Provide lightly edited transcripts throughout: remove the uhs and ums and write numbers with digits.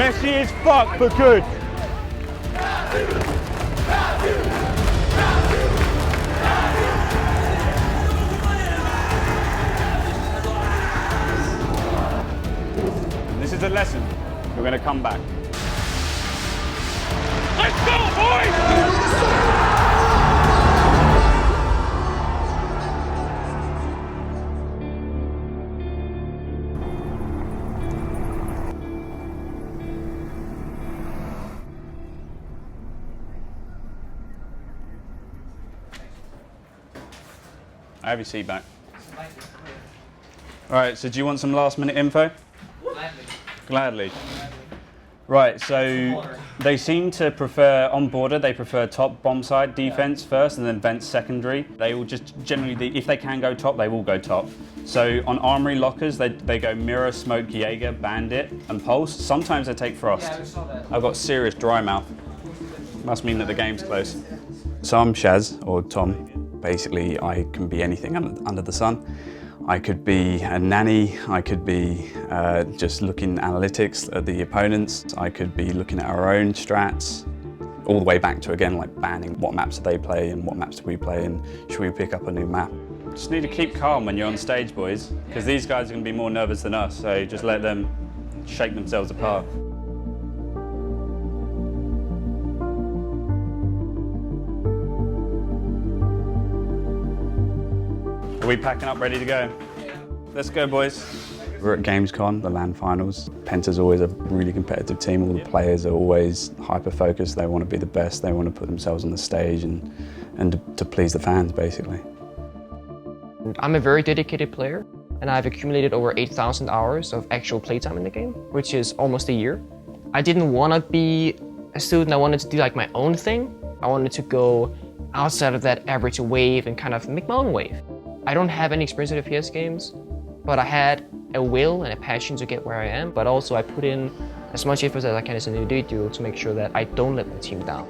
Messy as fuck, but good. This is a lesson. We're going to come back. Let's go, boys! I have your seat back. All right, so do you want some last minute info? Gladly. Right, so they seem to prefer, on border, they prefer top bomb side defense first and then vent secondary. They will just generally, if they can go top, they will go top. So on armory lockers, they go mirror, smoke, Jaeger, bandit, and pulse. Sometimes they take frost. Yeah, I saw that. I've got serious dry mouth. Must mean that the game's close. So I'm Shaz, or Tom. Basically, I can be anything under the sun. I could be a nanny, I could be just looking analytics at the opponents, I could be looking at our own strats, all the way back to, again, like banning what maps do they play and what maps do we play and should we pick up a new map. Just need to keep calm when you're on stage, boys, because these guys are going to be more nervous than us, so just let them shake themselves apart. Are we packing up, ready to go? Yeah. Let's go, boys. We're at Gamescom, the LAN finals. Penta's always a really competitive team. All the players are always hyper-focused. They want to be the best. They want to put themselves on the stage and to please the fans, basically. I'm a very dedicated player, and I've accumulated over 8,000 hours of actual playtime in the game, which is almost a year. I didn't want to be a student. I wanted to do like my own thing. I wanted to go outside of that average wave and kind of make my own wave. I don't have any experience with FPS games, but I had a will and a passion to get where I am, but also I put in as much effort as I can as an individual to make sure that I don't let my team down.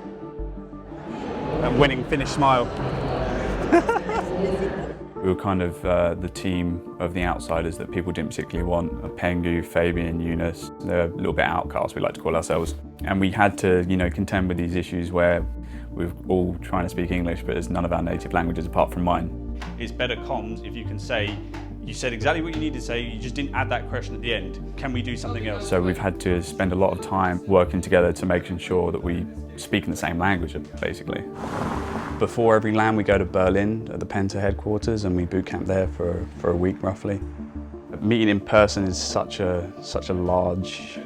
A winning finish smile. We were kind of the team of the outsiders that people didn't particularly want. Pengu, Fabian, Eunice, they're a little bit outcast, we like to call ourselves. And we had to, contend with these issues where we're all trying to speak English, but it's none of our native languages apart from mine. It's better comms if you can say, you said exactly what you needed to say, you just didn't add that question at the end. Can we do something else? So we've had to spend a lot of time working together to making sure that we speak in the same language, basically. Before every LAN, we go to Berlin at the Penta headquarters and we boot camp there for a week roughly. Meeting in person is such a large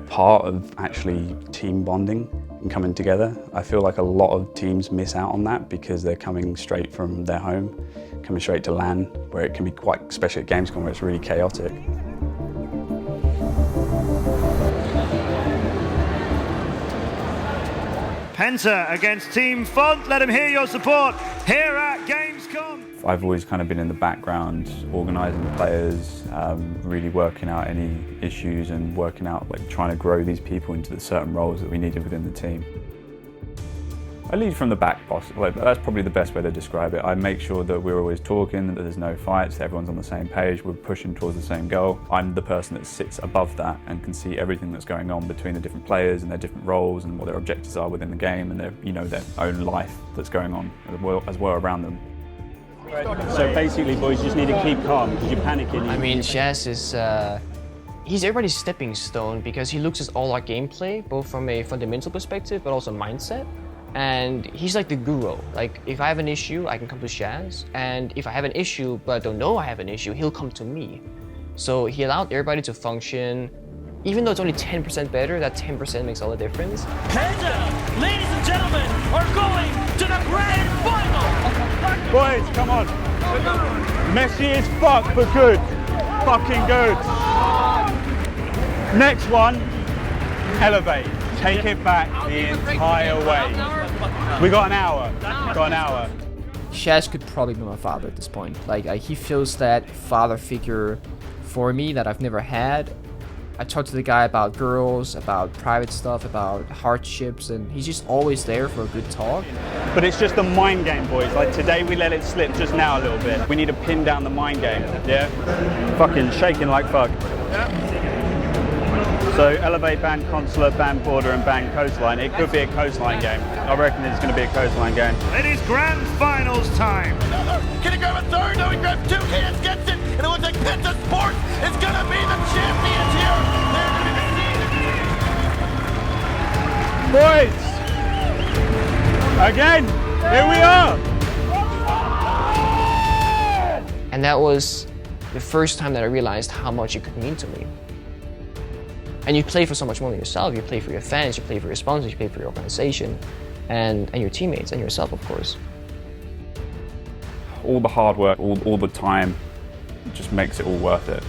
part of actually team bonding and coming together. I feel like a lot of teams miss out on that because they're coming straight from their home, coming straight to LAN, where it can be quite, especially at Gamescom, where it's really chaotic. Penta against Team Font. Let them hear your support here at Gamescom. I've always kind of been in the background, organising the players, really working out any issues and working out, trying to grow these people into the certain roles that we needed within the team. I lead from the back, boss. That's probably the best way to describe it. I make sure that we're always talking, that there's no fights, that everyone's on the same page, we're pushing towards the same goal. I'm the person that sits above that and can see everything that's going on between the different players and their different roles and what their objectives are within the game and their own life that's going on as well around them. So basically, boys, you just need to keep calm because you're panicking. I mean, Shaz is, he's everybody's stepping stone because he looks at all our gameplay, both from a fundamental perspective, but also mindset. And he's like the guru. Like, if I have an issue, I can come to Shaz. And if I have an issue, but I don't know I have an issue, he'll come to me. So he allowed everybody to function. Even though it's only 10% better, that 10% makes all the difference. Penta, ladies and gentlemen, are going to the grand final! Boys, come on. Messy as fuck, but good. Fucking good. Next one, elevate. Take it back the entire way. We got an hour. Shaz could probably be my father at this point. He feels that father figure for me that I've never had. I talked to the guy about girls, about private stuff, about hardships, and he's just always there for a good talk. But it's just a mind game, boys. Today we let it slip just now a little bit. We need to pin down the mind game, yeah? Fucking shaking like fuck. Yeah. So elevate, band consulate, band border and band coastline. It could be a coastline game. I reckon it's going to be a coastline game. It is grand finals time. Can he grab a third? No, he grabs two. Cadence gets it. And it looks like Penta Sports is going to be the champions here. They're going to be Boys! Again, here we are! And that was the first time that I realized how much it could mean to me. And you play for so much more than yourself. You play for your fans, you play for your sponsors, you play for your organization, and your teammates, and yourself, of course. All the hard work, all the time, just makes it all worth it.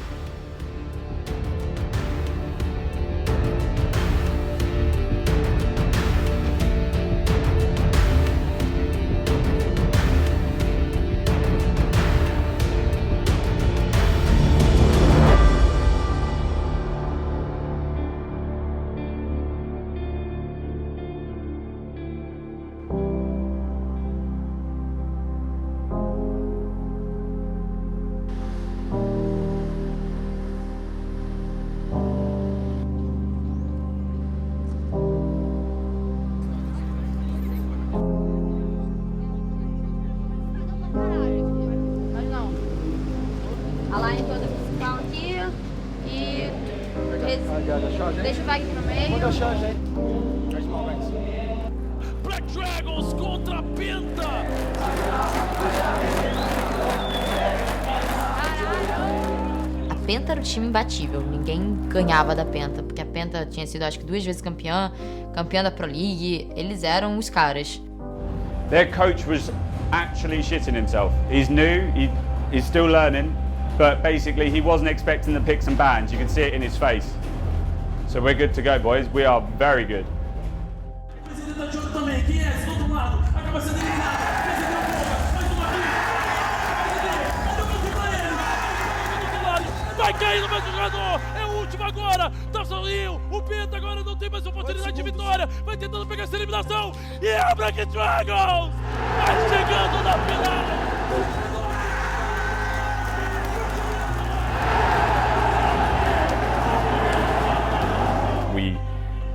A line toda principal aqui e deixa o Wagner no meio. Black Dragons contra a Penta. A Penta era o time imbatível, ninguém ganhava da Penta, porque a Penta tinha sido acho que 2 vezes campeã da Pro League, eles eram os caras. Their coach was actually shitting himself. He's new, he's still learning, but basically he wasn't expecting the picks and bans. You can see it in his face. So we're good to go, boys. We are very good. Vai caindo mais um jogador, é o último agora, tá sozinho, o Penta agora não tem mais oportunidade de vitória, vai tentando pegar essa eliminação, e é a Black Dragons, vai chegando na final. We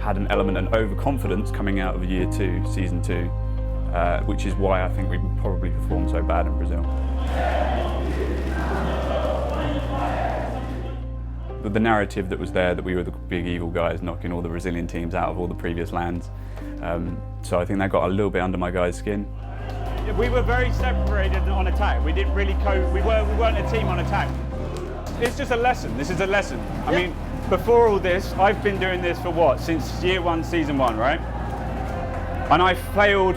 had an element of overconfidence coming out of year 2, season 2, which is why I think we probably performed so bad in Brazil. The narrative that was there, that we were the big evil guys knocking all the Brazilian teams out of all the previous lands. So I think that got a little bit under my guys' skin. We were very separated on attack. We didn't really we weren't a team on attack. It's just a lesson. This is a lesson. I mean, before all this, I've been doing this for what? Since year 1, season 1, right? And I failed,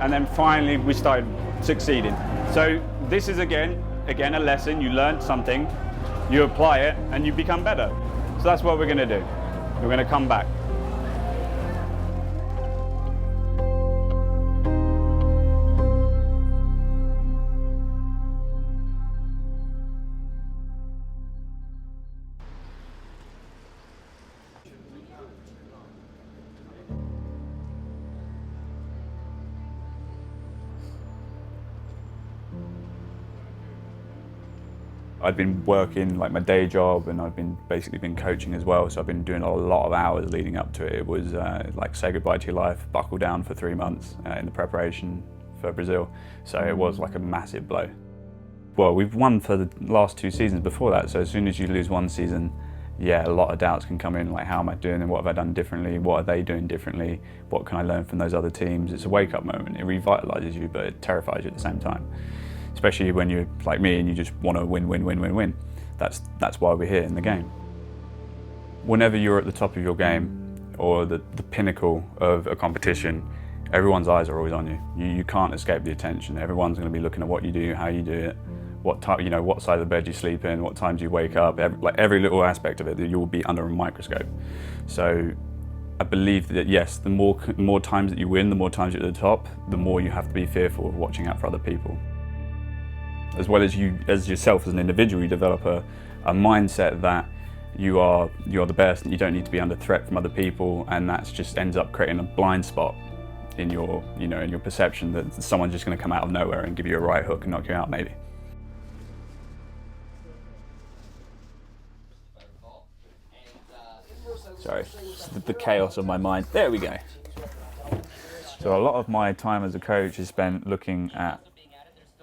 and then finally we started succeeding. So this is again a lesson. You learned something. You apply it and you become better. So that's what we're going to do. We're going to come back. I'd been working like my day job, and I've been basically coaching as well, so I've been doing a lot of hours leading up to it. It was like say goodbye to your life, buckle down for 3 months in the preparation for Brazil, so it was like a massive blow. Well, we've won for the last 2 seasons before that, so as soon as you lose one season, yeah, a lot of doubts can come in, like how am I doing and what have I done differently, what are they doing differently, what can I learn from those other teams. It's a wake-up moment, it revitalises you, but it terrifies you at the same time. Especially when you're like me and you just want to win. That's why we're here in the game. Whenever you're at the top of your game or the pinnacle of a competition, everyone's eyes are always on you. You can't escape the attention. Everyone's going to be looking at what you do, how you do it, what time, what side of the bed you sleep in, what times you wake up. Every little aspect of it, that you will be under a microscope. So I believe that yes, the more times that you win, the more times you're at the top, the more you have to be fearful of watching out for other people. As well as yourself as an individual, you develop a mindset that you are the best and you don't need to be under threat from other people, and that just ends up creating a blind spot in your in your perception that someone's just going to come out of nowhere and give you a right hook and knock you out maybe. Sorry, the chaos of my mind. There we go. So a lot of my time as a coach is spent looking at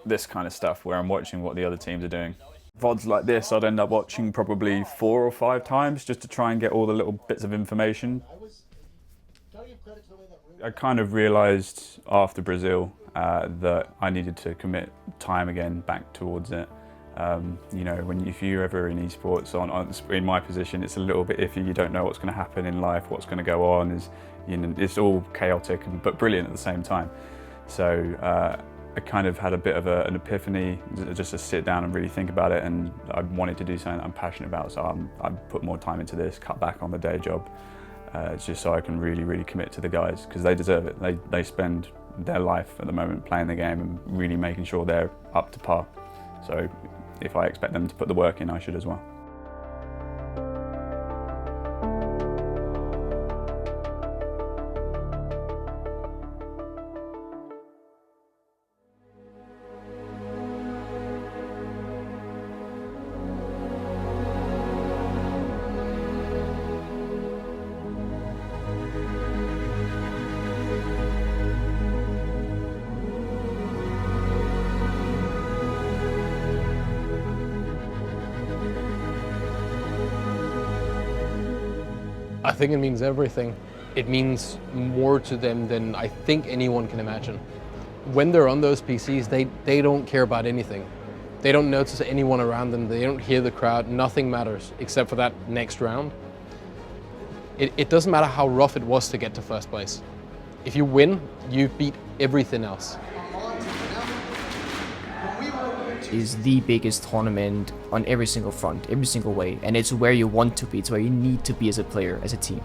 this kind of stuff where I'm watching what the other teams are doing. VODs like this I'd end up watching probably 4 or 5 times just to try and get all the little bits of information. I kind of realised after Brazil that I needed to commit time again back towards it. You know, if you're ever in esports, in my position, it's a little bit iffy. You don't know what's going to happen in life, what's going to go on. It's all chaotic but brilliant at the same time. So I kind of had a bit of an epiphany, just to sit down and really think about it, and I wanted to do something that I'm passionate about, so I put more time into this, cut back on the day job, just so I can really commit to the guys, because they deserve it. They spend their life at the moment playing the game and really making sure they're up to par. So if I expect them to put the work in, I should as well. I think it means everything. It means more to them than I think anyone can imagine. When they're on those PCs, they don't care about anything. They don't notice anyone around them, they don't hear the crowd, nothing matters except for that next round. It doesn't matter how rough it was to get to first place. If you win, you beat everything else. Is the biggest tournament on every single front, every single way, and it's where you want to be, it's where you need to be as a player, as a team.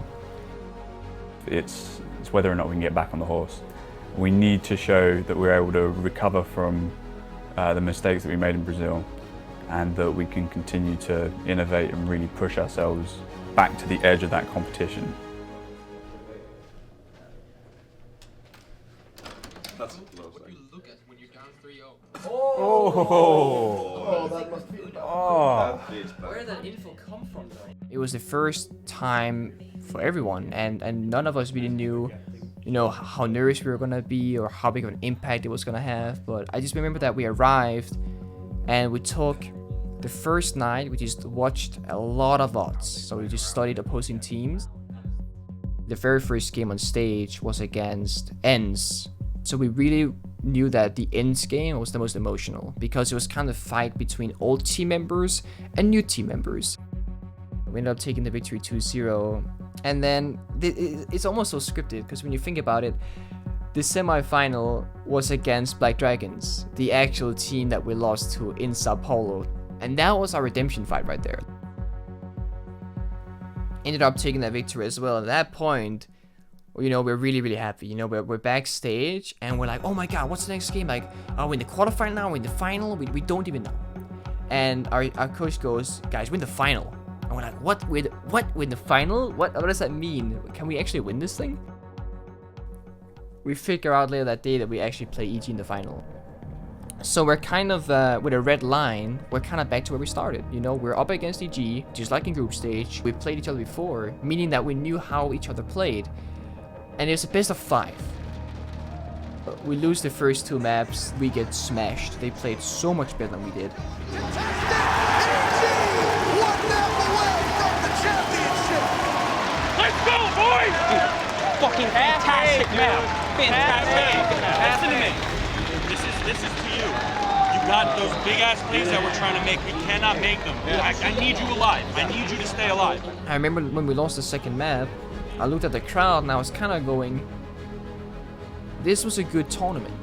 It's whether or not we can get back on the horse. We need to show that we're able to recover from the mistakes that we made in Brazil, and that we can continue to innovate and really push ourselves back to the edge of that competition. That's what you look at when you're down 3-0. Where did that info come from, though? It was the first time for everyone, and none of us really knew, how nervous we were gonna be or how big of an impact it was gonna have. But I just remember that we arrived and we took the first night, we just watched a lot of VODs. So we just studied opposing teams. The very first game on stage was against ENS. So we really knew that the ENS game was the most emotional, because it was kind of a fight between old team members and new team members. We ended up taking the victory 2-0, and then it's almost so scripted, because when you think about it, the semi-final was against Black Dragons, the actual team that we lost to in Sao Paulo, and that was our redemption fight right there. Ended up taking that victory as well. At that point, we're really happy. We're backstage and we're like, oh my god, what's the next game? Like, are we in the quarterfinal now? Are we in the final? We don't even know. And our coach goes, guys, we're in the final. And we're like, what? We're in the final? What does that mean? Can we actually win this thing? We figure out later that day that we actually play EG in the final. So we're kind of, with a red line, we're kind of back to where we started. We're up against EG, just like in group stage. We played each other before, meaning that we knew how each other played. And it's a best of 5. We lose the first 2 maps, we get smashed. They played so much better than we did. Let's go, boys! Fucking fantastic map. Fantastic. Listen to me. This is to you. You got those big ass plays that we're trying to make. We cannot make them. I need you alive. I need you to stay alive. I remember when we lost the second map, I looked at the crowd and I was kind of going, this was a good tournament.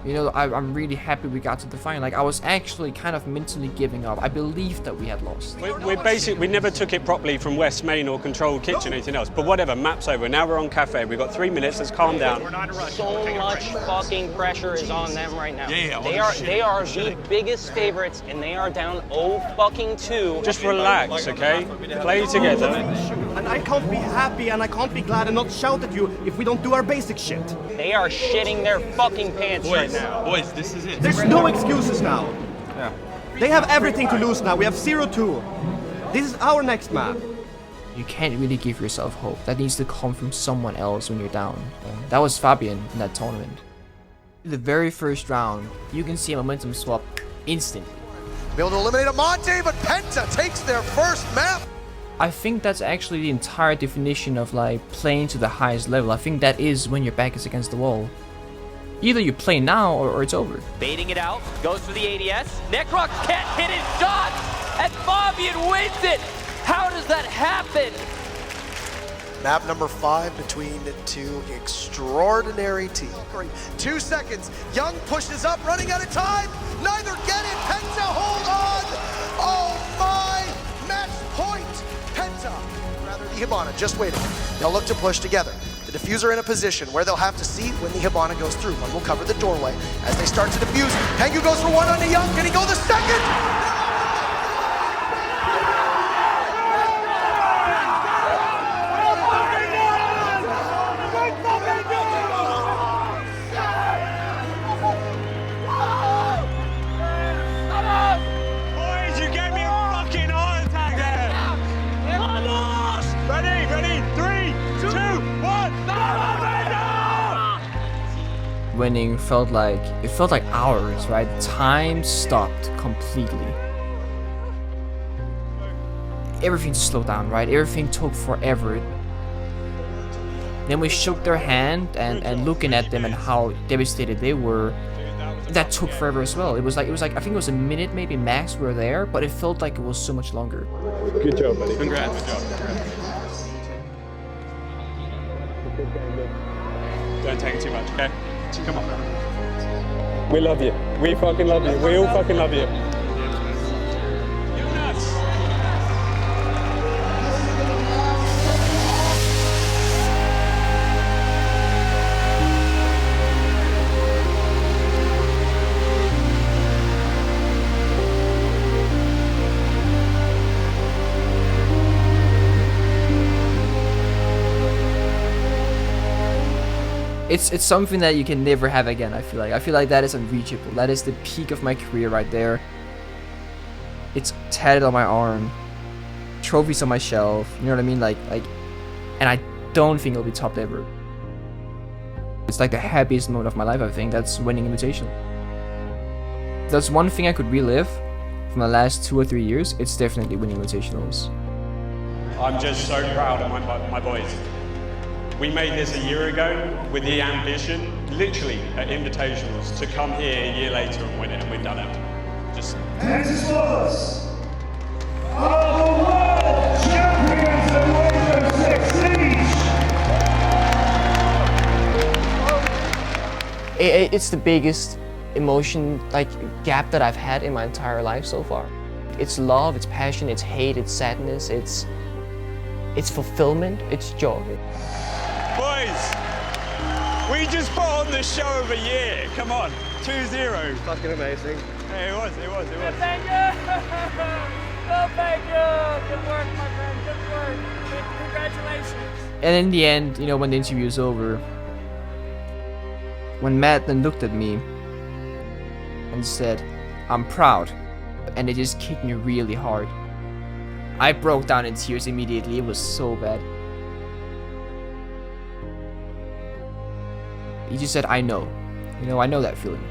I'm really happy we got to the final. Like, I was actually kind of mentally giving up. I believed that we had lost. We never took it properly from West Main or controlled kitchen or anything else. But whatever, map's over. Now we're on cafe. We've got 3 minutes. Let's calm down. So much fucking pressure is on them right now. Yeah, they are the biggest favorites, and they are down 0-2. Just relax, okay? Play together. And I can't be happy and I can't be glad and not shout at you if we don't do our basic shit. They are shitting their fucking pants right now. Boys, this is it. There's no excuses now. Yeah. They have everything to lose now. We have 0-2. This is our next map. You can't really give yourself hope. That needs to come from someone else when you're down. That was Fabian in that tournament. The very first round, you can see a momentum swap instant. Be able to eliminate Amante, but Penta takes their first map. I think that's actually the entire definition of like playing to the highest level. I think that is when your back is against the wall. Either you play now or it's over. Baiting it out, goes for the ADS. Necrox can't hit his shot, and Fabian wins it. How does that happen? Map number 5 between two extraordinary teams. 2 seconds. Young pushes up, running out of time. Neither get it. Penta, hold on. Oh my! Match point. Penta, rather the Hibana, just waiting. They'll look to push together. The diffuser in a position where they'll have to see when the Hibana goes through. One will cover the doorway as they start to defuse. Pengu goes for one on the Young. Can he go the second? Winning felt like hours, right? Time stopped completely. Everything slowed down, right? Everything took forever. Then we shook their hand and looking at them and how devastated they were, that took forever as well. It was like I think it was a minute maybe max we were there, but it felt like it was so much longer. Good job, buddy. Congrats. Don't take it too much, okay? Come on. We love you. We fucking love you. We all fucking love you. It's something that you can never have again, I feel like. I feel like that is unreachable. That is the peak of my career right there. It's tatted on my arm. Trophies on my shelf. You know what I mean? Like, and I don't think it'll be topped ever. It's like the happiest moment of my life, I think. That's winning Invitational. That's one thing I could relive from the last 2 or 3 years. It's definitely winning Invitationals. I'm just so proud of my boys. We made this a year ago with the ambition, literally at Invitationals, to come here a year later and win it, and we've done it. Just. And this was are the world champions of Rainbow Six Siege. It's the biggest emotion gap that I've had in my entire life so far. It's love, it's passion, it's hate, it's sadness, it's fulfillment, it's joy. Boys, we just put on the show of a year. Come on, 2-0. Fucking amazing. Hey, it was. Thank you. Oh, thank you. Good work, my friend. Good work. Congratulations. And in the end, you know, when the interview was over, when Matt then looked at me and said, "I'm proud," and it just kicked me really hard. I broke down in tears immediately. It was so bad. He just said, "I know. You know, I know that feeling."